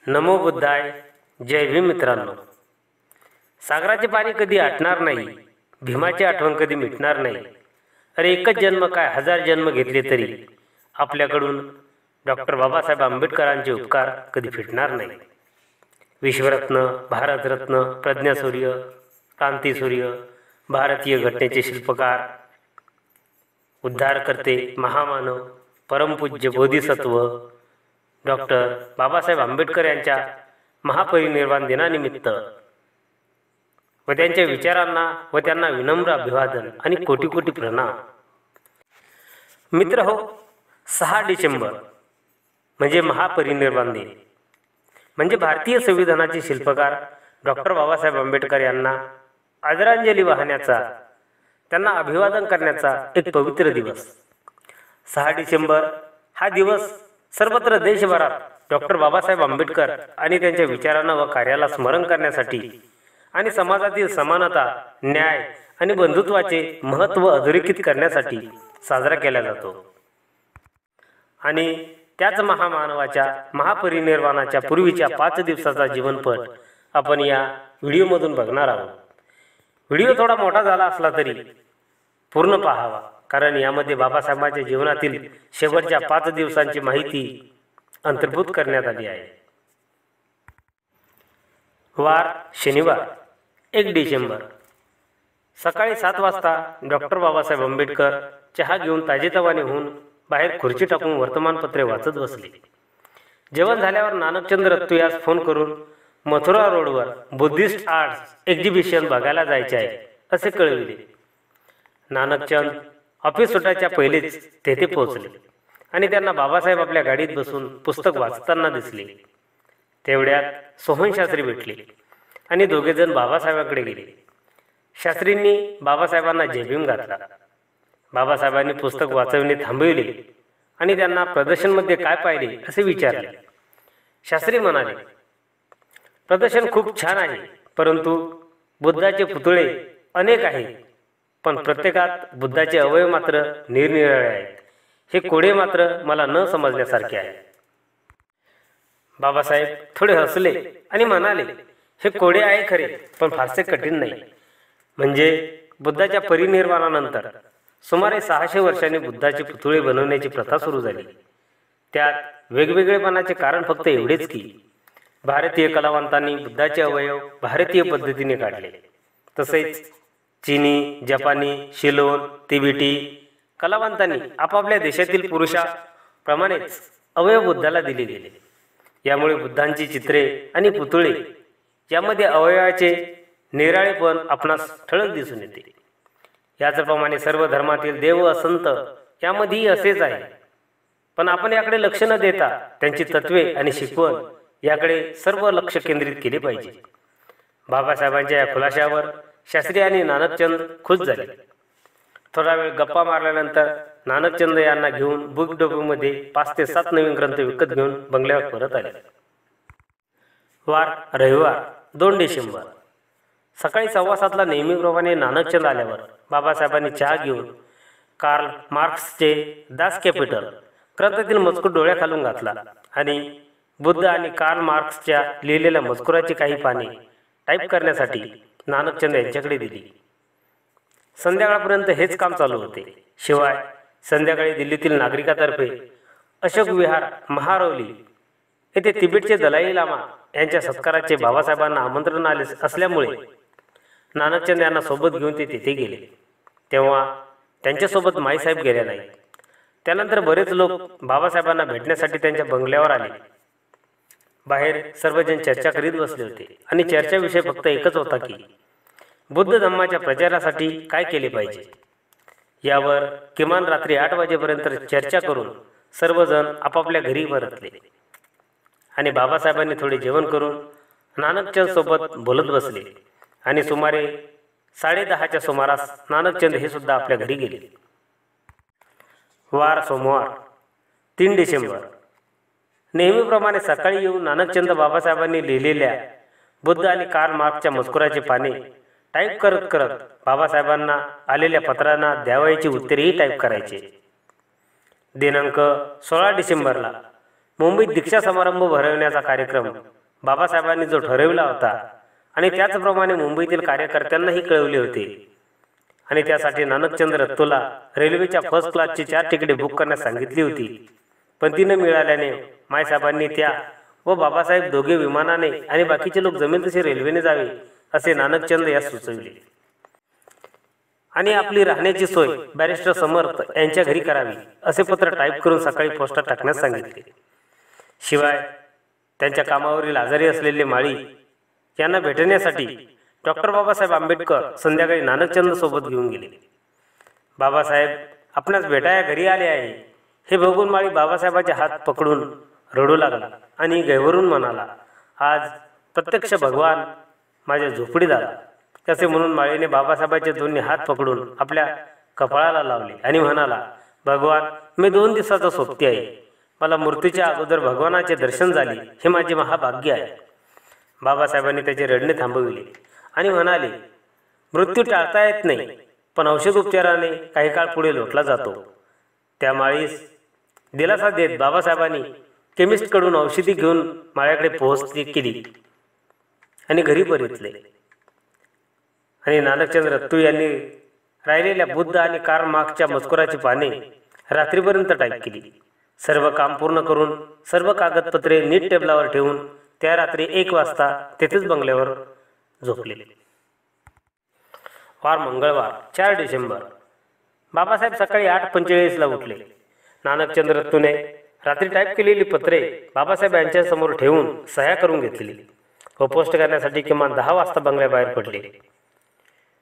नमो बुद्धाय. जय भीम मित्रांनो. सागराचे पाणी कधी आटणार नाही, भीमाची आठवण कधी मिटणार नाही. अरे एकच जन्म काय, हजार जन्म घेतले तरी आपल्याकडून डॉक्टर बाबासाहेब आंबेडकरांचे उपकार कधी फिटणार नाही. विश्वरत्न, भारतरत्न, प्रज्ञासूर्य, क्रांतीसूर्य, भारतीय घटनेचे शिल्पकार, उद्धारकर्ते, महामानव, परमपूज्य बोधिसत्व डॉक्टर बाबासाहेब आंबेडकर यांच्या महापरिनिर्वाण दिनानिमित्त व त्यांच्या विचारांना व त्यांना विनम्र अभिवादन आणि कोटी कोटी प्रणाम. मित्र हो, 6 डिसेंबर म्हणजे महापरिनिर्वाण दिन, म्हणजे भारतीय संविधानाचे शिल्पकार डॉक्टर बाबासाहेब आंबेडकर यांना आदरांजली वाहण्याचा, त्यांना अभिवादन करण्याचा एक पवित्र दिवस. 6 डिसेंबर हा दिवस सर्वत्र देशभरात डॉक्टर बाबासाहेब आंबेडकर आणि त्यांच्या विचारांना व कार्याला स्मरण करण्यासाठी आणि समाजातील समानता, न्याय आणि बंधुत्वाचे महत्त्व अधोरेखित करण्यासाठी साजरा केला जातो. आणि त्याच महामानवाच्या महापरिनिर्वाणाच्या पूर्वीच्या 5 दिवसाचा जीवनपट आपण या व्हिडिओमधून बघणार आहोत. व्हिडिओ थोडा मोठा झाला असला तरी पूर्ण पाहावा, कारण यामध्ये बाबासाहेबांच्या जीवनातील शेवटच्या 5 दिवसांची माहिती अंतर्भूत करण्यात आली आहे. वार शनिवार 1 डिसेंबर सकाळी 7 वाजता डॉक्टर बाबासाहेब आंबेडकर चहा घेऊन ताजेतवाने होऊन बाहेर खुर्ची टाकून वर्तमानपत्रे वाचत बसले. जेवण झाल्यावर नानकचंद रत्तू यास फोन करून मथुरा रोडवर बुद्धिस्ट आर्ट्स एक्झिबिशन बघायला जायचे आहे असे कळविले. नानकचंद ऑफिस सुटायच्या पहिलेच तेथे पोहोचले आणि त्यांना बाबासाहेब आपल्या गाडीत बसून पुस्तक वाचताना दिसले. तेवढ्यात सोहन शास्त्री भेटले आणि दोघेजण बाबासाहेबांकडे गेले. शास्त्रींनी बाबासाहेबांना जय भीम घातला. बाबासाहेबांनी पुस्तक वाचविणे थांबविले आणि त्यांना प्रदर्शनमध्ये काय पाहिले असे विचारले. शास्त्री म्हणाले, प्रदर्शन खूप छान आहे, परंतु बुद्धाचे पुतळे अनेक आहेत, पण प्रत्येकात बुद्धाचे अवयव मात्र निरनिराळे आहेत. हे कोडे मात्र मला न समजण्यासारखे आहे. बाबासाहेब थोडे हसले आणि म्हणाले, हे कोडे आहे खरे, पण फारसे कठीण नाही. म्हणजे बुद्धाच्या परिनिर्वाणानंतर सुमारे 600 वर्षांनी बुद्धाचे पुतळे बनवण्याची प्रथा सुरू झाली. त्यात वेगवेगळेपणाचे कारण फक्त एवढेच की भारतीय कलावंतांनी बुद्धाचे अवयव भारतीय पद्धतीने काढले. तसेच चीनी, जपानी, शिलोन, तिबेटी कलावंतांनी आपापल्या देशातील पुरुषाप्रमाणेच अवयव बुद्धाला दिले गेले. यामुळे बुद्धांची चित्रे आणि पुतळे यामध्ये अवयवाचे निराळेपण आपणास ठळक दिसून येते. याचप्रमाणे सर्व धर्मातील देव व संत यामध्येही असेच आहे. पण आपण याकडे लक्ष न देता त्यांची तत्वे आणि शिकवण याकडे सर्व लक्ष केंद्रित केले पाहिजे. बाबासाहेबांच्या या खुलाशावर शास्त्री आणि नानकचंद खुश झाले. थोडा वेळ गप्पा मारल्यानंतर नानकचंद यांना घेऊन बुक डेपोमध्ये 5 ते 7 नवीन ग्रंथ विकत घेऊन बंगल्यावर परत आले. वार रविवार 2 डिसेंबर सकाळी 7:15 नेहमीप्रमाणे नानकचंद आल्यावर बाबासाहेबांनी चहा घेऊन कार्ल मार्क्सचे दास कॅपिटल ग्रंथातील मजकूर डोळ्याखालून घातला आणि बुद्ध आणि कार्ल मार्क्सच्या लिहिलेल्या मजकुराची काही पाने टाईप करण्यासाठी नानकचंद यांच्याकडे दिली. संध्याकाळपर्यंत हेच काम चालू होते. शिवाय संध्याकाळी दिल्लीतील नागरिकातर्फे अशोक विहार महारौली येथे तिबेटचे दलाई लामा यांच्या सत्काराचे बाबासाहेबांना आमंत्रण आले असल्यामुळे नानकचंद यांना सोबत घेऊन ते तिथे गेले. तेव्हा त्यांच्यासोबत माईसाहेब गेले नाहीत. त्यानंतर बरेच लोक बाबासाहेबांना भेटण्यासाठी त्यांच्या बंगल्यावर आले. बाहेर सर्वजण चर्चा करीत बसले होते आणि चर्चा विषय फक्त एकच होता की बुद्ध धम्माच्या प्रचारासाठी काय केले पाहिजे. यावर किमान रात्री 8 वाजेपर्यंत चर्चा करून सर्वजण आपापल्या घरी परतले आणि बाबासाहेबांनी थोडे जेवण करून नानकचंद सोबत बोलत बसले आणि सुमारे 10:30च्या सुमारास नानकचंद हे सुद्धा आपल्या घरी गेले. वार सोमवार 3 डिसेंबर नेहमीप्रमाणे सकाळी येऊन नानकचंद बाबासाहेबांनी लिहिलेल्या बुद्ध आणि कार्ल मार्क्सच्या मजकुराचे पाने टाईप करत करत बाबासाहेबांना आलेल्या पत्रांना द्यावयाची उत्तरेही टाईप करायचे. दिनांक 16 डिसेंबरला मुंबईत दीक्षा समारंभ भरवण्याचा कार्यक्रम बाबासाहेबांनी जो ठरविला होता आणि त्याचप्रमाणे मुंबईतील कार्यकर्त्यांनाही कळवले होते आणि त्यासाठी नानकचंद रत्तूला रेल्वेच्या फर्स्ट क्लासची 4 तिकिटे बुक करण्यास सांगितली होती. पण ती न मिळाल्याने मायसाहेबांनी त्या व बाबासाहेब दोघे विमानाने आणि बाकीचे लोक जमेल तसे रेल्वेने जावे असे नानकचंद यास सुचविले आणि आपली राहण्याची सोय बॅरिस्टर समर्थ यांच्या घरी करावी असे पत्र टाईप करून सकाळी पोस्टात टाकण्यास सांगितले. शिवाय त्यांच्या कामावरील आजारी असलेले माळी यांना भेटण्यासाठी डॉक्टर बाबासाहेब आंबेडकर संध्याकाळी नानकचंद सोबत घेऊन गेले. बाबासाहेब आपणास भेटाया घरी आले आहे हे बघून माळी बाबासाहेबांचे हात पकडून रडू लागला आणि गैवरून म्हणाला, आज प्रत्यक्ष भगवान माझ्या झोपडीत आला. तसे म्हणून माळीने बाबासाहेबांचे दोन्ही हात पकडून आपल्या कपाळाला लावले आणि म्हणाला, भगवान, मी 2 दिवसाचा सोबती आहे. मला मृत्यूच्या अगोदर भगवानाचे दर्शन झाले हे माझे महाभाग्य आहे. बाबासाहेबांनी त्याचे रडणे थांबविले आणि म्हणाले, मृत्यू टाळता येत नाही, पण औषध उपचाराने काही काळ पुढे लोटला जातो. त्या माळीस दिलासा देत बाबासाहेबांनी केमिस्टकडून औषधी घेऊन माळ्याकडे पोहोचली केली आणि घरी परतले आणि नानकचंद रत्तू यांनी राहिलेल्या बुद्ध आणि कार्ल मार्क्सच्या मजकुराची पाने रात्रीपर्यंत टाईप केली. सर्व काम पूर्ण करून सर्व कागदपत्रे नीट टेबलावर ठेवून त्या रात्री 1 वाजता तेथेच बंगल्यावर झोपले. वार मंगळवार 4 डिसेंबर. बाबासाहेब सकाळी 8:45ला उठले. नानकचंद रत्तूने रात्री टाईप केलेली पत्रे बाबासाहेब यांच्यासमोर ठेवून सह्या करून घेतली व पोस्ट करण्यासाठी किमान 10 वाजता बंगल्याबाहेर पडले.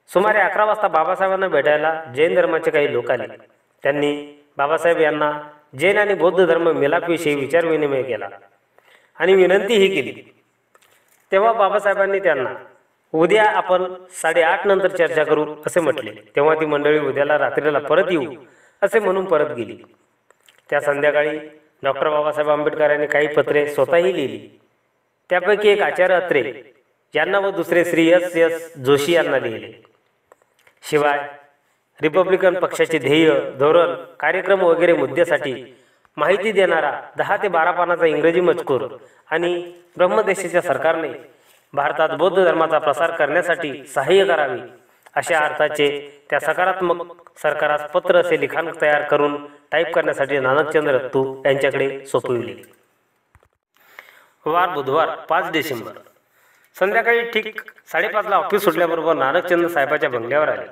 सुमारे 11 वाजता बाबासाहेबांना भेटायला जैन धर्माचे काही लोक आले. त्यांनी बाबासाहेब यांना जैन आणि बौद्ध धर्म मिलापविषयी विचारविनिमय केला आणि विनंतीही केली. तेव्हा बाबासाहेबांनी त्यांना उद्या आपण 8:30 नंतर चर्चा करू असे म्हटले. तेव्हा ती मंडळी उद्याला रात्रीला परत येऊ असे म्हणून परत गेली. त्या संध्याकाळी डॉक्टर बाबासाहेब आंबेडकर यांनी काही पत्रे स्वतःही लिहिली. त्यापैकी एक आचार्य अत्रे यांना व दुसरे श्री एस जोशी यांना लिहिले. शिवाय रिपब्लिकन पक्षाचे ध्येय, धोरण, कार्यक्रम वगैरे मुद्द्यासाठी माहिती देणारा 10 ते 12 पानाचा इंग्रजी मजकूर आणि ब्रह्मदेशाच्या सरकारने भारतात बौद्ध धर्माचा प्रसार करण्यासाठी सहाय्य करावे अशा अर्थाचे त्या सकारात्मक सरकारास पत्र असे लिखाण तयार करून टाईप करण्यासाठी नानकचंद रत्तू यांच्याकडे सोपविले. वार बुधवार 5 डिसेंबर. संध्याकाळी ठीक 5:30ला ऑफिस सुटल्याबरोबर नानकचंद साहेबाच्या बंगल्यावर आले.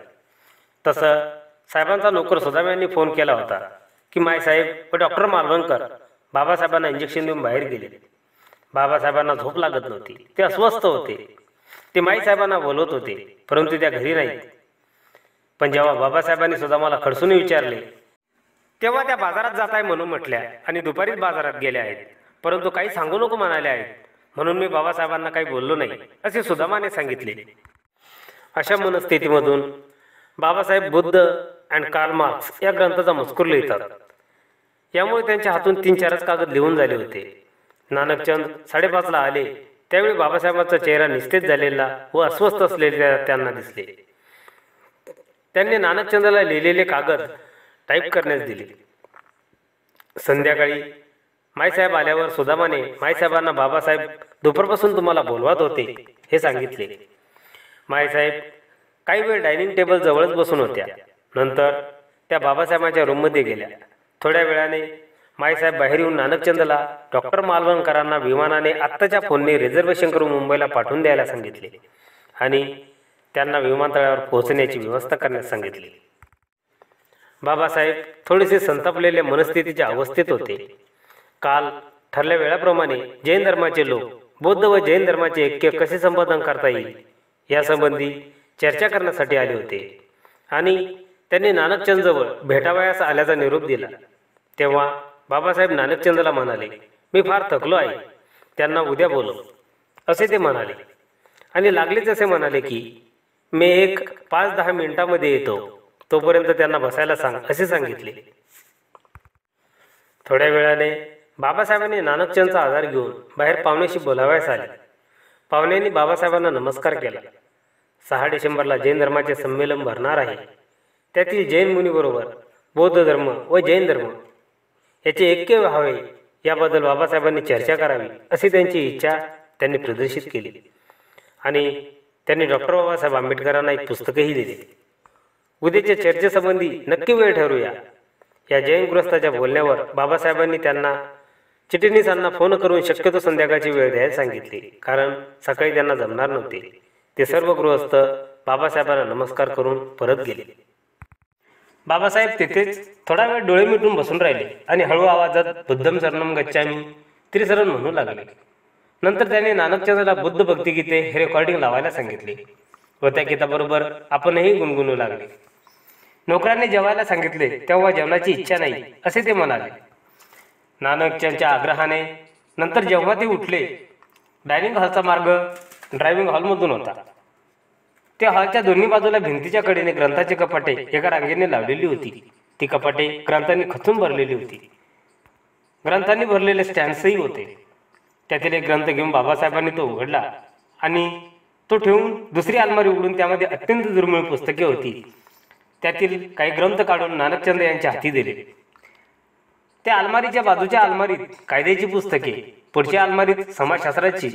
तसं साहेबांचा नोकर सुदाम यांनी फोन केला होता की मायसाहेब व डॉक्टर मालवणकर बाबासाहेबांना इंजेक्शन देऊन बाहेर गेले. बाबासाहेबांना झोप लागत नव्हती, ते अस्वस्थ होते. ते माईसाहेबांना बोलवत होते, परंतु त्या घरी नाहीत. पण जेव्हा बाबासाहेबांनी सुदामाला खडसून विचारले तेव्हा त्या बाजारात जात आहे म्हणून म्हटल्या आणि दुपारीच बाजारात गेल्या आहेत, परंतु काही सांगू नको म्हणाल्या आहेत, म्हणून मी बाबासाहेबांना काही बोललो नाही असे सुदामाने सांगितले. अशा मनस्थितीमधून Babasaheb Buddha and Karl Marx या ग्रंथाचा मजकूर लिहितात. यामुळे त्यांच्या हातून 3-4 कागद लिहून झाले होते. नानकचंद 5:30ला आले. त्यावेळी बाबासाहेबांचा चेहरा निस्तेज झालेला व अस्वस्थ असलेला त्यांना दिसले. त्यांनी नानकचंदाला लिहिलेले कागद टाईप करण्यास दिले. संध्याकाळी माईसाहेब आल्यावर सुदामाने माईसाहेबांना बाबासाहेब दुपारपासून तुम्हाला बोलवत होते हे सांगितले. माईसाहेब काही वेळ डायनिंग टेबल जवळच बसून होत्या. नंतर त्या बाबासाहेबांच्या रूममध्ये गेल्या. थोड्या वेळाने माईसाहेब बाहेर येऊन नानकचंदला डॉक्टर मालवणकरांना विमानाने आत्ताच्या फोनने रिझर्वेशन करून मुंबईला पाठवून द्यायला सांगितले आणि त्यांना विमानतळावर पोहोचण्याची व्यवस्था करण्यास सांगितली. बाबासाहेब थोडेसे संतापलेल्या मनस्थितीच्या अवस्थेत होते. काल ठरल्या वेळाप्रमाणे जैन धर्माचे लोक बौद्ध व जैन धर्माचे ऐक्य कसे संपादन करता येईल यासंबंधी चर्चा करण्यासाठी आले होते आणि त्यांनी नानकचंदजवळ भेटावयास आल्याचा निरोप दिला. तेव्हा बाबासाहेब नानकचंदला म्हणाले, मी फार थकलो आहे, त्यांना उद्या बोलव असे ते म्हणाले आणि लागलेच असे म्हणाले की मी 5-10 मिनिटांमध्ये येतो, तोपर्यंत त्यांना बसायला सांग असे सांगितले. थोड्या वेळाने बाबासाहेबांनी नानकचंदचा आधार घेऊन बाहेर पाहुण्याशी बोलावयास आले. पाहुण्यांनी बाबासाहेबांना नमस्कार केला. 6 डिसेंबरला जैन धर्माचे संमेलन भरणार आहे. त्यातील जैन मुनीबरोबर बौद्ध धर्म व जैन धर्म याचे ऐक्य व्हावे याबद्दल बाबासाहेबांनी चर्चा करावी अशी त्यांची इच्छा त्यांनी प्रदर्शित केली आणि त्यांनी डॉक्टर बाबासाहेब आंबेडकरांना एक पुस्तकही दिले. उद्याच्या चर्चेसंबंधी नक्की वेळ ठरवूया. या जयंतग्रस्ताच्या बोलण्यावर बाबासाहेबांनी त्यांना चिटणीसांना फोन करून शक्यतो संध्याकाळची वेळ द्यायला सांगितली, कारण सकाळी त्यांना जमणार नव्हते. ते सर्व गृहस्थ बाबासाहेबांना नमस्कार करून परत गेले. बाबासाहेब तिथेच थोडा वेळ डोळे मिटून बसून राहिले आणि हळू आवाजात बुद्धम शरणम गच्छामी त्रिसरण म्हणू लागले. नंतर त्याने नानकचंद्रला बुद्ध भक्तिगीते हे रेकॉर्डिंग लावायला सांगितले व त्या गीताबरोबर आपणही गुणगुणू लागले. नोकरांनी जेवायला सांगितले तेव्हा जेवणाची इच्छा नाही असे ते म्हणाले. नानकचंदच्या आग्रहाने नंतर जेव्हा ते उठले, डायनिंग हॉलचा मार्ग ड्रायव्हिंग हॉलमधून होता. त्या हॉलच्या दोन्ही बाजूला भिंतीच्या कडेने ग्रंथाची कपाटे एका रांगेने लावलेली होती. ती कपाटे ग्रंथांनी खचून भरलेली होती. ग्रंथांनी भरलेले स्टँड्सही होते. त्यातील एक ग्रंथ घेऊन बाबासाहेबांनी तो उघडला आणि तो ठेवून दुसरी अलमारी उघडून त्यामध्ये अत्यंत दुर्मिळ पुस्तके होती. त्यातील काही ग्रंथ काढून नानकचंद यांच्या हाती दिले. त्या अलमारीच्या बाजूच्या अलमारीत कायद्याची पुस्तके, पुढच्या अलमारीत समाजशास्त्राची,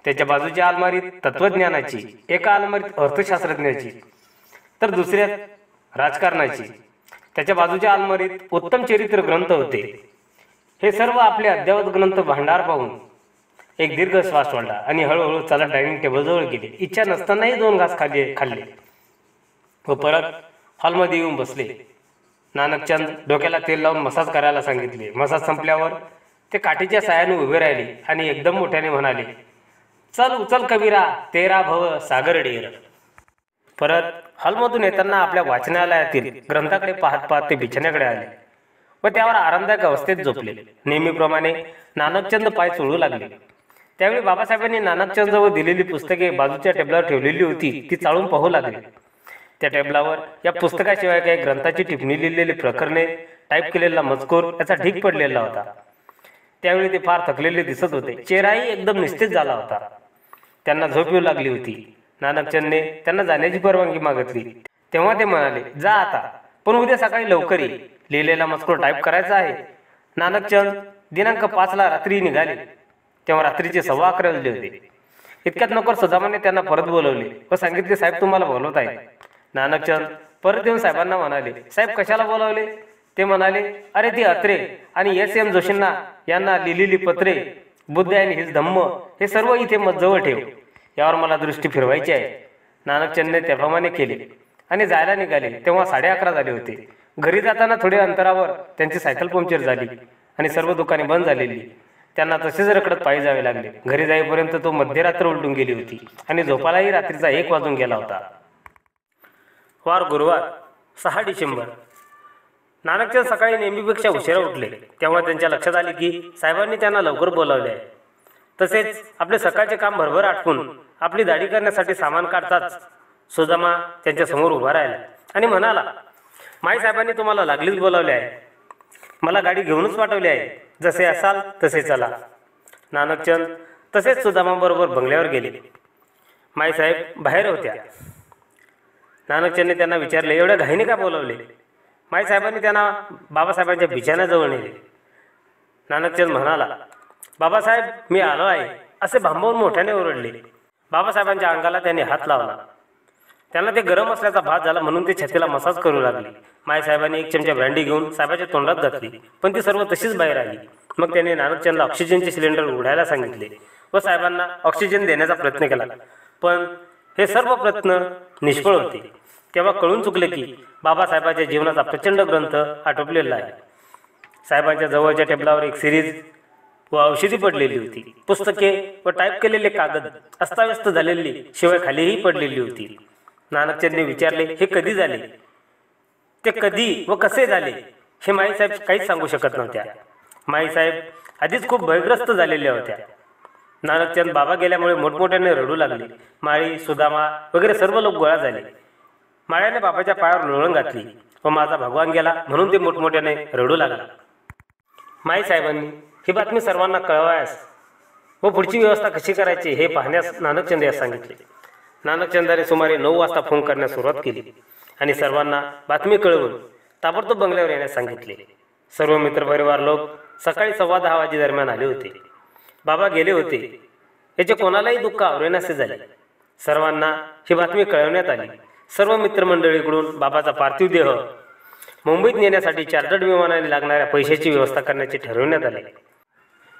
त्याच्या बाजूच्या अलमारीत तत्वज्ञानाची, एका अलमारीत अर्थशास्त्रज्ञाची तर दुसऱ्यात राजकारणाची, त्याच्या बाजूच्या अलमारीत उत्तम चरित्र ग्रंथ होते. हे सर्व आपले अद्ययावत ग्रंथ भांडार पाहून एक दीर्घ श्वास सोडला आणि हळूहळू चालत डायनिंग टेबलजवळ गेले. इच्छा नसतानाही 2 घास खाल्ले व परत हॉलमध्ये येऊन बसले. नानकचंद डोक्याला तेल लावून मसाज करायला सांगितले. मसाज संपल्यावर ते काठीच्या सायाने उभे राहिले आणि एकदम मोठ्याने म्हणाले, चल उचल कबीरा तेरा भव सागर डेर. परत हॉलमधून येताना आपल्या वाचनालयातील ग्रंथाकडे पाहत पाहत ते बिछाण्याकडे आले व त्यावर आरामदायक अवस्थेत झोपले. नेहमीप्रमाणे नानकचंद पाय चोळू लागले. त्यावेळी बाबासाहेबांनी नानकचंदजवळ दिलेली पुस्तके बाजूच्या टेबलावर ठेवलेली होती ती चाळून पाहू लागले. त्या टेबलावर या पुस्तकाशिवाय काही ग्रंथाची टिप्पणी लिहिलेली प्रकरणे, टाईप केलेला मजकूर याचा ढीग पडलेला होता. त्यावेळी ते फार थकलेले दिसत होते. चेहराही एकदम निस्तेज झाला होता. त्यांना झोप येऊ लागली होती. नानकचंदने त्यांना जाण्याची परवानगी मागितली. तेव्हा ते म्हणाले, जा आता, पण उद्या सकाळी लवकर ये. लिहिलेला मजकूर टाईप करायचा आहे. नानकचंद दिनांक 5ला रात्री निघाले. तेव्हा रात्रीचे 11:15 वाजले होते. इतक्यात नोकर सुदामाने त्यांना परत बोलवले व सांगितले, साहेब तुम्हाला बोलवत आहेत. नानकचंद परत येऊन साहेबांना म्हणाले, साहेब कशाला बोलावले? ते म्हणाले, अरे ती अत्रे आणि S.M. जोशींना यांना लिहिलेली पत्रे, बुद्ध आणि हिज धम्म हे सर्व इथे जवळ ठेव. यावर मला दृष्टी फिरवायची आहे. नानकचंदने त्याप्रमाणे केले आणि जायला निघाले. तेव्हा 11:30 झाले होते. घरी जाताना थोड्या अंतरावर त्यांची सायकल पंक्चर झाली आणि सर्व दुकाने बंद झालेली. त्यांना तसेच रखडत पायी जावे लागले. घरी जाईपर्यंत तो मध्यरात्र उलटून गेली होती आणि झोपालाही रात्रीचा 1 वाजून गेला होता. वार गुरुवार 6 डिसेंबर. नानकचंद सकाळी नेहमीपेक्षा उशिरा उठले. तेव्हा त्यांच्या लक्षात आले की साहेबांनी त्यांना लवकर बोलावले आहे. तसेच आपले सकाळचे काम भरभर आटपून आपली दाढी करण्यासाठी सामान काढताच सुदामा त्यांच्या समोर उभा राहिला आणि म्हणाला, माई साहेबांनी तुम्हाला लागलीच बोलावले आहे. मला गाडी घेऊनच पाठवली आहे. जसे असाल तसे चला. नानकचंद तसेच सुदामाबरोबर बंगल्यावर गेले. माईसाहेब बाहेर होत्या. नानकचंदने त्यांना विचारले, एवढ्या घाईने का बोलावले? माईसाहेबांनी त्यांना बाबासाहेबांच्या बिछाण्याजवळ नेले. नानकचंद म्हणाला, बाबासाहेब मी आलो आहे असे भांबवून मोठ्याने ओरडले. बाबासाहेबांच्या अंगाला त्यांनी हात लावला. त्यांना ते गरम असल्याचा भास झाला म्हणून ते छातीला मसाज करू लागले. माईसाहेबांनी 1 चमचा ब्रँडी घेऊन साहेबाच्या तोंडात घातली, पण ती सर्व तशीच बाहेर आली. मग त्यांनी नानकचंदला ऑक्सिजनचे सिलेंडर उघडायला सांगितले व साहेबांना ऑक्सिजन देण्याचा प्रयत्न केला, पण हे सर्व प्रयत्न निष्फळ होते. तेव्हा कळून चुकले की बाबासाहेबांच्या जीवनाचा प्रचंड ग्रंथ आटोपलेला आहे. साहेबांच्या जवळच्या टेबलावर एक सिरीज व औषधी पडलेली होती. पुस्तके व टाईप केलेले कागद अस्ताव्यस्त झालेली, शिवाय खालीही पडलेली होती. नानकचंदने विचारले, हे कधी झाले? ते कधी व कसे झाले हे माईसाहेब काहीच सांगू शकत नव्हत्या. माईसाहेब आधीच खूप भयग्रस्त झालेल्या होत्या. नानकचंद बाबा गेल्यामुळे मोठमोठ्याने रडू लागले. माळी, सुदामा वगैरे सर्व लोक गोळा झाले. माळ्याने बाबाच्या पायावर लोळण घातली व माझा भगवान गेला म्हणून ते मोठमोठ्याने रडू लागला. माईसाहेबांनी ही बातमी सर्वांना कळवायस व पुढची व्यवस्था कशी करायची हे पाहण्यास नानकचंद यास सांगितले. नानकचंदाने सुमारे 9 वाजता फोन करण्यास सुरुवात केली आणि सर्वांना बातमी कळवून ताबडतोब बंगल्यावर येण्यास सांगितले. सर्व मित्रपरिवार लोक सकाळी 10:15 वाजे दरम्यान आले होते. बाबा गेले होते. याचे कोणालाही दुःख आवरेनासे झाले. सर्वांना ही बातमी कळवण्यात आली. सर्व मित्रमंडळीकडून बाबाचा पार्थिव देह मुंबईत नेण्यासाठी चार्टर्ड विमानाने लागणाऱ्या पैशाची व्यवस्था करण्याचे ठरवण्यात आले.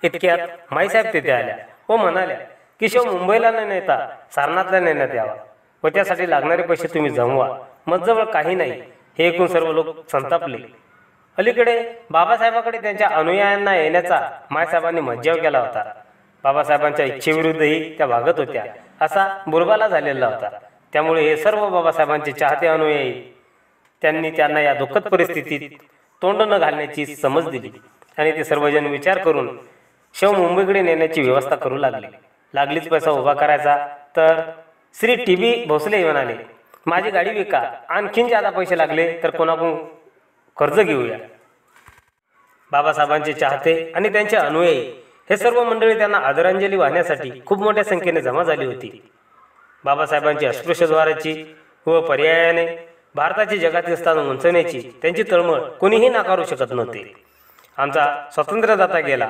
इतक्यात माईसाहेब तिथे आल्या व म्हणाल्या की शिव मुंबईला न नेता सारनाथला नेण्यात यावा व त्यासाठी लागणारे पैसे तुम्ही जमवा. मजजवळ काही नाही. हे ऐकून सर्व लोक संतापले. अलीकडे बाबासाहेबांकडे त्यांच्या अनुयायांना येण्याचा माईसाहेबांनी मज्जाव केला होता. बाबासाहेबांच्या इच्छेविरुद्धही त्या वागत होत्या असा बोलबाला झालेला होता. त्यामुळे हे सर्व बाबासाहेबांचे चाहते अनुयायी त्यांनी त्यांना या दुःखद परिस्थितीत तोंड न घालण्याची समज दिली आणि ते सर्वजण विचार करून शिव मुंबईकडे नेण्याची व्यवस्था करू लागले. लागलीच पैसा उभा करायचा तर श्री टी.बी. भोसले म्हणाले, माझी गाडी विका, आणखीन जादा पैसे लागले तर कोणाकडून कर्ज घेऊया. बाबासाहेबांचे चाहते आणि त्यांचे अनुयायी हे सर्व मंडळी त्यांना आदरांजली वाहण्यासाठी खूप मोठ्या संख्येने जमा झाली होती. बाबासाहेबांची अस्पृश्यद्वाराची व पर्यायाने भारताची जगातील स्थान उंचवण्याची त्यांची तळमळ कोणीही नाकारू शकत नव्हते. आमचा स्वातंत्र्यदाता गेला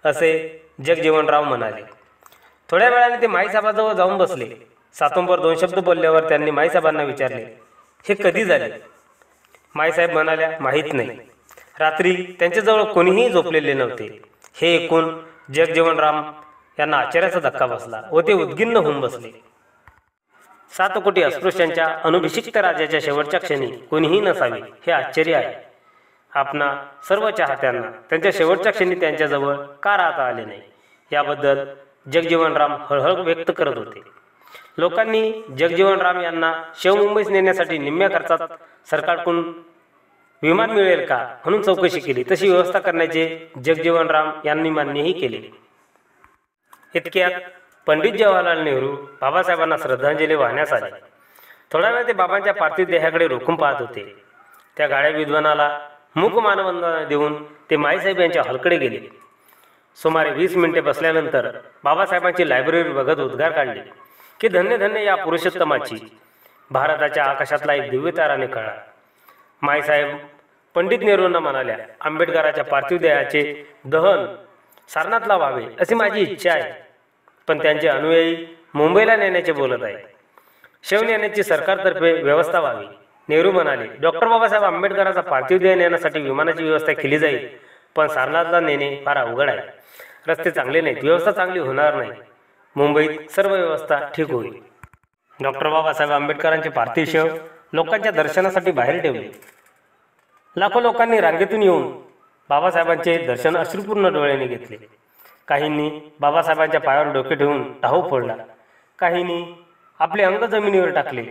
असे जगजीवनराव म्हणाले. थोड्या वेळाने ते माईसाहेबाजवळ जाऊन बसले. सातंबर 2 शब्द बोलल्यावर त्यांनी माईसाहेबांना विचारले, हे कधी झाले? माईसाहेब म्हणाल्या, माहीत नाही. रात्री त्यांच्याजवळ कोणीही झोपलेले नव्हते. हे ऐकून जगजीवनराम यांना आश्चर्याचा धक्का बसला व ते उद्गिन्न होऊन बसले. 7 कोटी अस्पृश्यांच्या अनभिषिक्त राजाच्या शेवटच्या क्षणी कोणीही नसावे हे आश्चर्य आहे. आपणा सर्व चाहत्यांना त्यांच्या शेवटच्या क्षणी त्यांच्याजवळ का राहता आले नाही याबद्दल जगजीवनराम हळहळ व्यक्त करत होते. लोकांनी जगजीवनराम यांना शिव मुंबईस नेण्यासाठी निम्म्या खर्चात सरकारकडून विमान मिळेल का म्हणून चौकशी केली. तशी व्यवस्था करण्याचे जगजीवनराम यांनी मान्यही केले. इतक्यात पंडित जवाहरलाल नेहरू बाबासाहेबांना श्रद्धांजली वाहण्यास आले. थोडा वेळ ते बाबांच्या पार्थिव देहाकडे रोखून पाहत होते. त्या गाड्या विद्वानाला मूक मानवंदना देऊन ते माईसाहेब यांच्या हॉलकडे गेले. सुमारे 20 मिनिटे बसल्यानंतर बाबासाहेबांची लायब्ररी बघत उद्गार काढले की धन्य धन्य या पुरुषोत्तमाची. भारताच्या आकाशातला एक दिव्य ताराने कळा. माईसाहेब पंडित नेहरूंना म्हणाल्या, आंबेडकराच्या पार्थिव देहाचे दहन सारनाथला व्हावे अशी माझी इच्छा आहे, पण त्यांचे अनुयायी मुंबईला नेण्याचे बोलत आहे. शिव नेण्याची सरकारतर्फे व्यवस्था व्हावी. नेहरू म्हणाले, डॉक्टर बाबासाहेब आंबेडकरांचा पार्थिव देह नेण्यासाठी विमानाची व्यवस्था केली जाईल, पण सारनाथला नेणे फार अवघड आहे. रस्ते चांगले नाहीत, व्यवस्था चांगली होणार नाही. मुंबईत सर्व व्यवस्था ठीक होईल. डॉक्टर बाबासाहेब आंबेडकरांचे पार्थिव शव लोकांच्या दर्शनासाठी बाहेर ठेवले. लाखो लोकांनी रांगेतून येऊन बाबासाहेबांचे दर्शन अश्रुपूर्ण डोळ्याने घेतले. काहींनी बाबासाहेबांच्या पायावर डोके ठेवून टाहू फोडला. काहींनी आपले अंग जमिनीवर टाकले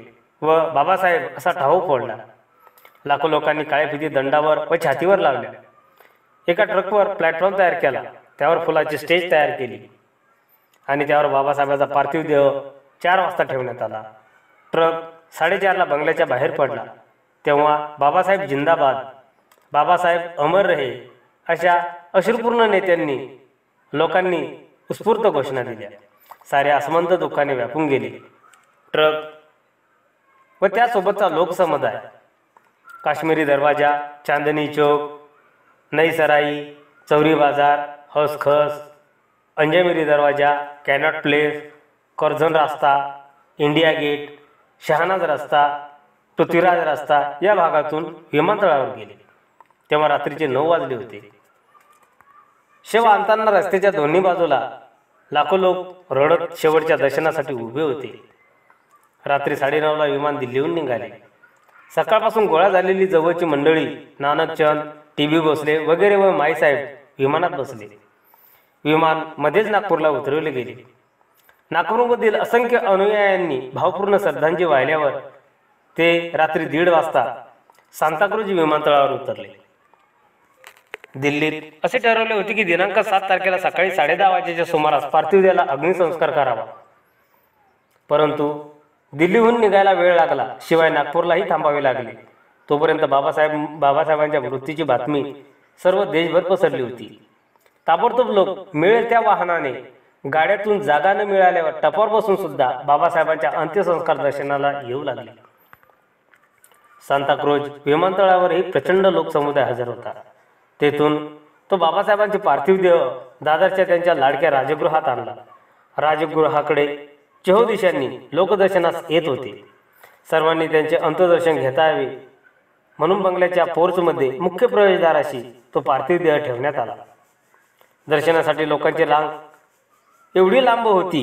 व बाबासाहेब असा टाहू फोडला. लाखो लोकांनी काळ्या फिती दंडावर व छातीवर लावल्या. एका ट्रकवर प्लॅटफॉर्म तयार केला. त्यावर फुलाची स्टेज तयार केली आणि त्यावर बाबासाहेबांचा पार्थिव देह 4 वाजता ठेवण्यात आला. ट्रक 4:30ला बंगल्याच्या बाहेर पडला. तेव्हा बाबासाहेब जिंदाबाद, बाबासाहेब अमर रहे अशा अश्रुपूर्ण नेत्यांनी लोकांनी उत्स्फूर्त घोषणा दिल्या. सारे आसमंत दुःखाने व्यापून गेले. ट्रक व त्यासोबतचा लोकसमुदाय काश्मीरी दरवाजा, चांदनी चौक, नई सराई, चौरी बाजार, हसखस, अंजमेरी दरवाजा, कॅनॉट प्लेस, करझन रस्ता, इंडिया गेट, शहानाज रस्ता, पृथ्वीराज रस्ता या भागातून विमानतळावर गेले. तेव्हा रात्रीचे 9 वाजले होते. शिव आणताना रस्त्याच्या दोन्ही बाजूला लाखो लोक रडत शेवटच्या दर्शनासाठी उभे होते. रात्री 9:30ला विमान दिल्लीहून निघाले. सकाळपासून गोळा झालेली जवळची मंडळी नानकचंद, टी.बी. भोसले वगैरे व माईसाहेब विमानात बसले. विमान मध्येच नागपूरला उतरवले गेले. नागपूरमधील असंख्य अनुयायांनी भावपूर्ण श्रद्धांजली वाहिल्यावर ते रात्री 1:30 वाजता सांताक्रूज विमानतळावर उतरले. दिल्लीत असे ठरवले होते की दिनांक 7 तारखेला सकाळी 10:30 वाजेच्या सुमारास पार्थिव देहाला अग्निसंस्कार करावा. परंतु दिल्लीहून निघायला वेळ लागला. शिवाय नागपूरलाही थांबावे लागले. तोपर्यंत बाबासाहेबांच्या मृत्यूची बातमी सर्व देशभर पसरली होती. ताबडतोब लोक मिळेल त्या वाहनाने गाड्यातून जागा न मिळाल्यावर टपावर बसून सुद्धा बाबासाहेबांच्या अंत्यसंस्कार दर्शनाला येऊ लागले. सांताक्रूज विमानतळावरही प्रचंड लोकसमुदाय हजर होता. तेथून तो बाबासाहेबांचे पार्थिव देह दादरच्या त्यांच्या लाडक्या राजगृहात आणला. राजगृहाकडे चहुदिशांनी लोकदर्शनास येत होते. सर्वांनी त्यांचे अंत्यदर्शन घेता यावे म्हणून बंगल्याच्या पोर्चमध्ये मुख्य प्रवेशद्वाराशी तो पार्थिव देह ठेवण्यात आला. दर्शनासाठी लोकांची रांग एवढी लांब होती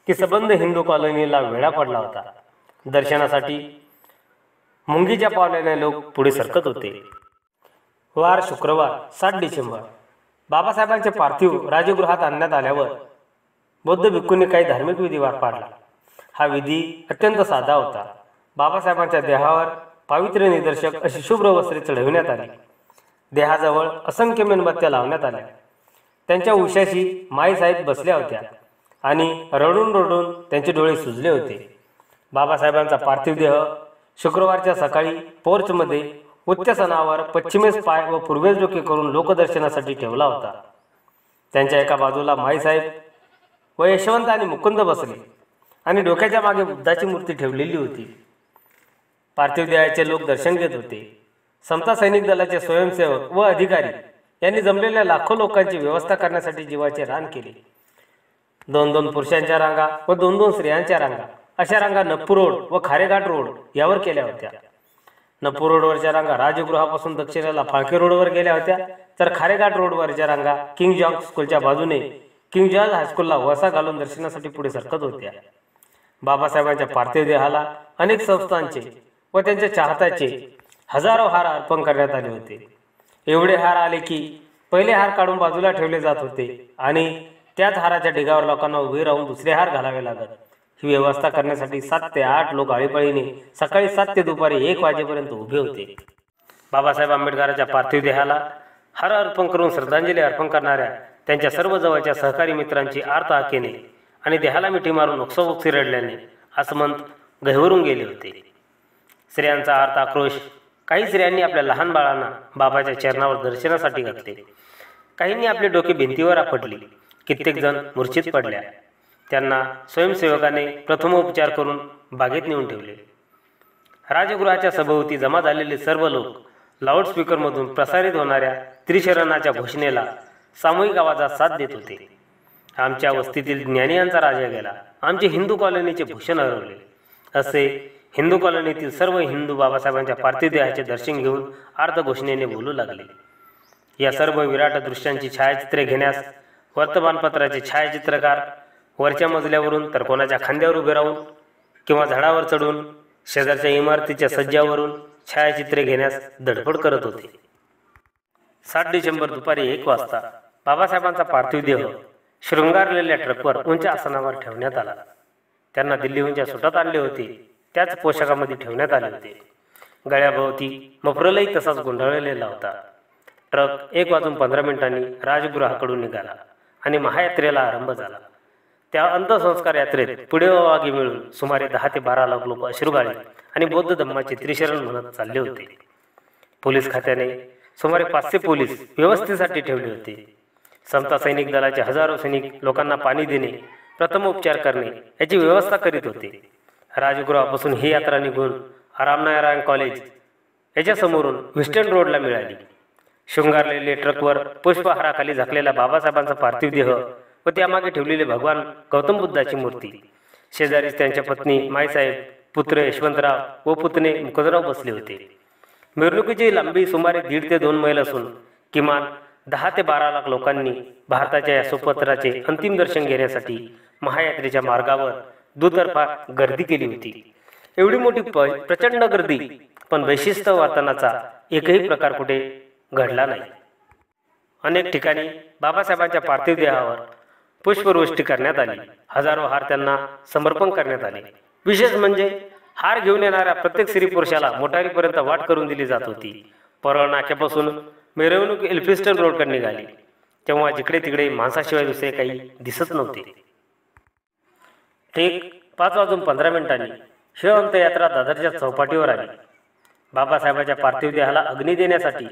की संबंध हिंदू कॉलनीला वेळा पडला होता. दर्शनासाठी मुंगीच्या पावलाने लोक पुढे सरकत होते. वार शुक्रवार 7 डिसेंबर. बाबासाहेबांचे पार्थिव राजगृहात आणण्यात आल्यावर बौद्ध भिक्खूंनी काही धार्मिक विधी पार पाडला. हा विधी अत्यंत साधा होता. बाबासाहेबांच्या देहावर पावित्र्य निदर्शक अशी शुभ्र वस्त्रे चढविण्यात आली. देहाजवळ असंख्य मेणबत्त्या लावण्यात आल्या. त्यांच्या उशाशी माईसाहेब बसल्या होत्या आणि रडून रडून त्यांचे डोळे सुजले होते. बाबासाहेबांचा पार्थिव देह शुक्रवारच्या सकाळी पोर्चमध्ये उत्त्यसनावर पश्चिमेस पाय व पूर्वेस डोके करून लोकदर्शनासाठी ठेवला होता. त्यांच्या एका बाजूला माईसाहेब व यशवंत आणि मुकुंद बसले आणि डोक्याच्या मागे बुद्धाची मूर्ती ठेवलेली होती. पार्थिव देहाचे लोक दर्शन घेत होते. समता सैनिक दलाचे स्वयंसेवक व अधिकारी यांनी जमलेल्या लाखो लोकांची व्यवस्था करण्यासाठी जीवाचे रान केले. 2-2 पुरुषांच्या रांगा व 2-2 स्त्रियांच्या रांगा अशा रांगा नप्पू रोड व खारेघाट रोड यावर केल्या होत्या. नप्पू रोडवरच्या रांगा राजगृहापासून दक्षिणेला फाळके रोडवर गेल्या होत्या, तर खारेघाट रोडवरच्या रांगा किंग जॉर्ज स्कूलच्या बाजूने किंग जॉर्ज हायस्कूलला वसा घालून दर्शनासाठी पुढे सरकत होत्या. बाबासाहेबांच्या पार्थिव देहाला अनेक संस्थांचे व त्यांच्या चाहत्याचे हजारो हार अर्पण करण्यात आले होते. एवढे हार आले की पहिले हार काढून बाजूला ठेवले जात होते आणि त्याच हाराच्या ढिगावर लोकांना उभे राहून दुसरे हार घालावे लागत. ही व्यवस्था करण्यासाठी 7 ते 8 लोक आळीपाळीने सकाळी 7 ते दुपारी 1 वाजेपर्यंत उभे होते. बाबासाहेब आंबेडकरांच्या पार्थिव देहाला हार अर्पण करून श्रद्धांजली अर्पण करणाऱ्या त्यांच्या सर्व जवळच्या सहकारी मित्रांची आर्त हाकेने आणि देहाला मिठी मारून ओक्साबोक्सी रडल्याने आसमंत गहिवरून गेले होते. स्त्रियांचा आर्त आक्रोश. काही स्त्रियांनी आपल्या लहान बाळांना बाबाच्या चरणावर दर्शनासाठी घातले. काहींनी आपले डोके भिंतीवर आपटली. कित्येक जण मूर्छित पडल्या. त्यांना स्वयंसेवकाने प्रथमोपचार करून बागेत नेऊन ठेवले. राजगृहाच्या सभोवती जमा झालेले सर्व लोक लाऊडस्पीकरमधून प्रसारित होणाऱ्या त्रिशरणाच्या घोषणेला सामूहिक आवाजात साथ देत होते. आमच्या वस्तीतील ज्ञानी यांचा राजा गेला, आमचे हिंदू कॉलनीचे भूषण हरवले, असे हिंदू कॉलनीतील सर्व हिंदू बाबासाहेबांच्या पार्थिव देहाचे दर्शन घेऊन आर्तघोषणेने बोलू लागले. या सर्व विराट दृश्यांची छायाचित्रे घेण्यास वर्तमानपत्राचे छायाचित्रकार वरच्या मजल्यावरून तर कोणाच्या खांद्यावर उभे राहून किंवा झाडावर चढून शेजारच्या इमारतीच्या सज्जावरून छायाचित्रे घेण्यास धडपड करत होते. 7 डिसेंबर दुपारी 1 वाजता बाबासाहेबांचा पार्थिव देह शृंगारलेल्या ट्रकवर उंच आसनावर ठेवण्यात आला. त्यांना दिल्लीहून ज्या सुटात आणले होते त्याच पोशाखामध्ये ठेवण्यात आले होते. गळ्याभोवती मफरलही तसाच गोंधळलेला होता. ट्रक 1:15 राजगृहाकडून निघाला आणि महायात्रेला आरंभ झाला. त्या अंत्यसंस्कार यात्रेत पुढे व मागे मिळून सुमारे 10 ते 12 लाख लोक अश्रुगाळी आणि बौद्ध धम्माचे त्रिशरण म्हणत चालले होते. पोलीस खात्याने सुमारे 500 पोलीस व्यवस्थेसाठी ठेवले होते. समता सैनिक दलाचे हजारो सैनिक लोकांना पाणी देणे, प्रथमोपचार करणे याची व्यवस्था करीत होते. राजगृहापासून ही यात्रा निघून रामनारायण कॉलेज याच्या समोरून व्हिस्टन रोडला मिळाली. शृंगारलेले ट्रकवर पुष्पहाराखाली झाकलेला बाबासाहेबांचा पार्थिव देह व त्यामागे ठेवलेले भगवान गौतम बुद्धाची मूर्ती, शेजारीच त्यांच्या पत्नी माईसाहेब, पुत्र यशवंतराव व पुतणे मुकुंदराव बसले होते. मिरवणुकीची लांबी सुमारे 1.5 ते 2 मैल असून किमान 10 ते 12 लाख लोकांनी भारताच्या या सुपुत्राचे अंतिम दर्शन घेण्यासाठी महायात्रेच्या मार्गावर दुतर्फा गर्दी केली होती. एवढी मोठी प्रचंड गर्दी, पण वैशिष्ट्य वर्तनाचा एकही प्रकार कुठे घडला नाही. अनेक ठिकाणी बाबासाहेबांच्या पार्थिव देहावर पुष्पवृष्टी करण्यात आली. हजारो हार त्यांना समर्पण करण्यात आले. विशेष म्हणजे हार घेऊन येणाऱ्या प्रत्येक स्त्री पुरुषाला मोटारीपर्यंत वाट करून दिली जात होती. परळ नाक्यापासून मिरवणूक एल्फिस्टन रोडकडे निघाली तेव्हा जिकडे तिकडे माणसाशिवाय दुसरे काही दिसत नव्हते. ठीक 5:15 ही अंत्ययात्रा दादरच्या चौपाटीवर आली. बाबासाहेबांच्या पार्थिव देहाला अग्नी देण्यासाठी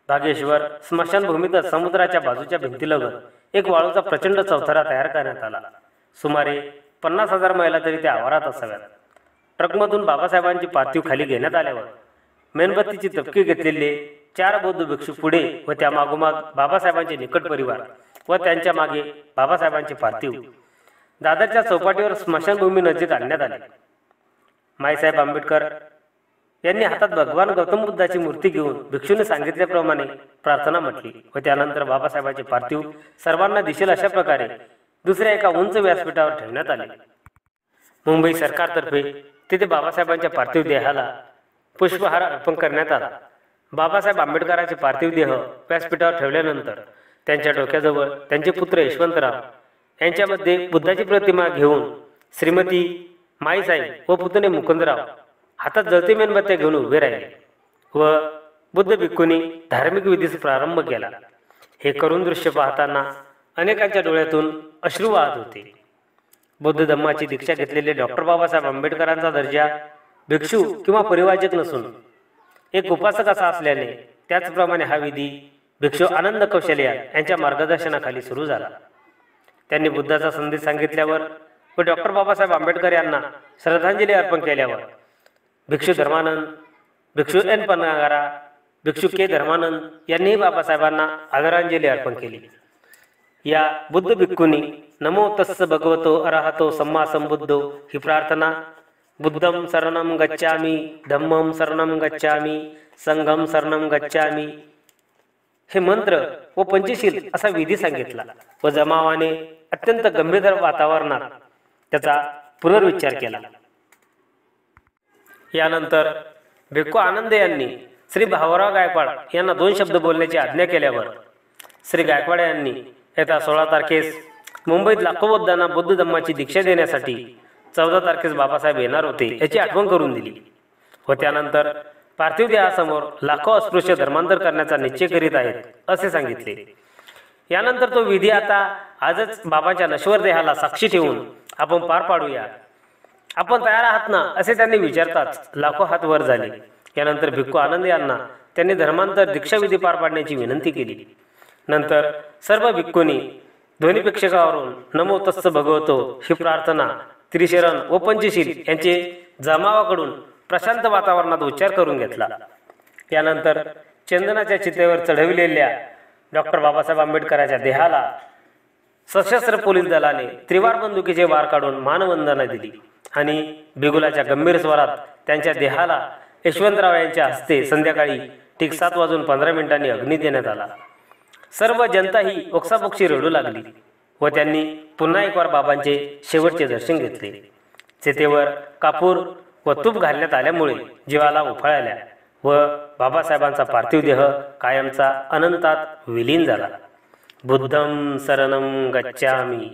बागेश्वर स्मशानभूमीतच समुद्राच्या बाजूच्या भिंतीलगत एक वाळूचा प्रचंड चौथरा तयार करण्यात आला. सुमारे 50,000 महिला तरी त्या आवारात असाव्यात. ट्रकमधून बाबासाहेबांची पार्थिव खाली घेण्यात आल्यावर मेणबत्तीची तपकी घेतलेले 4 बौद्ध भिक्षू पुढे व त्या मागोमाग बाबासाहेबांचे निकट परिवार व त्यांच्या मागे बाबासाहेबांचे पार्थिव. दादरच्या चौपाटीवर स्मशानभूमी नजीक आणण्यात आले. माईसाहेब आंबेडकर यांनी हातात भगवान गौतम बुद्धाची मूर्ती घेऊन भिक्षूने सांगितल्याप्रमाणे प्रार्थना म्हटली व त्यानंतर बाबासाहेबांचे पार्थिव सर्वांना दिसेल अशा प्रकारे दुसऱ्या एका उंच व्यासपीठावर ठेवण्यात आले. मुंबई सरकारतर्फे तिथे बाबासाहेबांच्या पार्थिव देहाला पुष्पहार अर्पण करण्यात आला. बाबासाहेब आंबेडकरांचे पार्थिव देह व्यासपीठावर ठेवल्यानंतर त्यांच्या डोक्याजवळ त्यांचे पुत्र यशवंतराव यांच्यामध्ये बुद्धाची प्रतिमा घेऊन श्रीमती माईसाहेब व पुतणे मुकुंदराव हातात जळती मेणबत्त्या घेऊन उभे राहिले व बुद्ध भिक्खूंनी धार्मिक विधीस प्रारंभ केला. हे करुण दृश्य पाहताना अनेकांच्या डोळ्यातून अश्रू वाहत होते. बौद्ध धम्माची दीक्षा घेतलेले डॉक्टर बाबासाहेब आंबेडकरांचा दर्जा भिक्षू किंवा परिवारजक नसून एक उपासक असा असल्याने त्याचप्रमाणे हा विधी भिक्षू आनंद कौशल्या यांच्या मार्गदर्शनाखाली सुरू झाला. त्यांनी बुद्धाचा संदेश सांगितल्यावर व डॉक्टर बाबासाहेब आंबेडकर यांना श्रद्धांजली अर्पण केल्यावर भिक्षू धर्मानंद, भिक्षू एन पन्नागारा, भिक्षू के धर्मानंद यांनीही बाबासाहेबांना आदरांजली अर्पण केली. या बुद्ध भिक्खूंनी नमो तस्स भगवतो अरहतो सम्मा संबुद्धो ही प्रार्थना बुद्धं शरणं गच्छामि, धम्मं शरणं गच्छामि, संघं शरणं गच्छामि हे मंत्र व पंचशील असा विधी सांगितला व जमावाने अत्यंत गंभीर वातावरणात त्याचा पुनर्विचार केला. यानंतर भिक्खू आनंद यांनी श्री भाऊराव गायकवाड यांना 2 शब्द बोलण्याची आज्ञा केल्यावर श्री गायकवाड यांनी येत्या 16 तारखेस मुंबईत लाखो बौद्धांना बौद्ध धम्माची दीक्षा देण्यासाठी 14 तारखेस बाबासाहेब येणार होते याची आठवण करून दिली व त्यानंतर पार्थिव देहासमोर लाखो अस्पृश्य धर्मांतर करण्याचा निश्चय करीत आहेत असे सांगितले. यानंतर तो विधी आता आजच बाबांच्या नश्वर देहाला साक्षी ठेवून आपण पार पाडूया, आपण तयार आहात ना असे त्यांनी विचारताच लाखो हात वर झाले. यानंतर भिक्खू आनंद यांना त्यांनी धर्मांतर दीक्षाविधी पार पाडण्याची विनंती केली. नंतर सर्व भिक्खूंनी ध्वनिपेक्षकावरून नमो तस्स भगवतो ही प्रार्थना त्रिशरण व पंचशील यांचे जमावाकडून प्रशांत वातावरणात उच्चार करून घेतला. त्यानंतर चंदनाच्या चितेवर चढविलेल्या डॉक्टर बाबासाहेब आंबेडकरांच्या देहाला सशस्त्र पोलीस दलाने त्रिवार बंदुकीचे वार काढून मानवंदना दिली आणि बिगुलाच्या गंभीर स्वरात त्यांच्या देहाला यशवंतराव यांच्या हस्ते संध्याकाळी ठीक 7:15 अग्नी देण्यात आला. सर्व जनता ही ओक्साबोक्शी रडू लागली व त्यांनी पुन्हा एकवार बाबांचे शेवटचे दर्शन घेतले. चितेवर कापूर व तूप घालण्यात आल्यामुळे जीवाला उफाळ आल्या व बाबासाहेबांचा पार्थिव देह कायमचा अनंतात विलीन झाला. बुद्धं शरणं गच्छामि,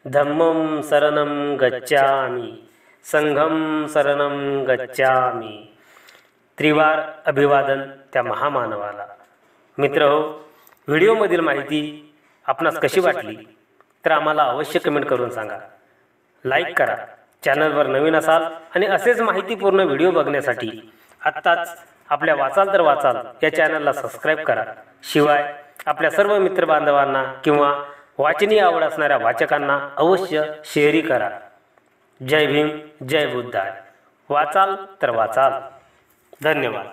धम्मं शरणं गच्छामि, संघं शरणं गच्छामि. त्रिवार अभिवादन त्या महामानवाला. मित्रहो, व्हिडिओमधील माहिती आपणास कशी वाटली तर आम्हाला अवश्य कमेंट करून सांगा. लाईक करा. चॅनलवर नवीन असाल आणि असेच माहितीपूर्ण व्हिडिओ बघण्यासाठी आत्ताच आपल्या वाचाल तर वाचाल या चॅनलला सबस्क्राईब करा. शिवाय आपल्या सर्व मित्रबांधवांना किंवा वाचनीय आवड असणाऱ्या वाचकांना अवश्य शेअरही करा. जय भीम, जय बुद्धाय. वाचाल तर वाचाल. धन्यवाद.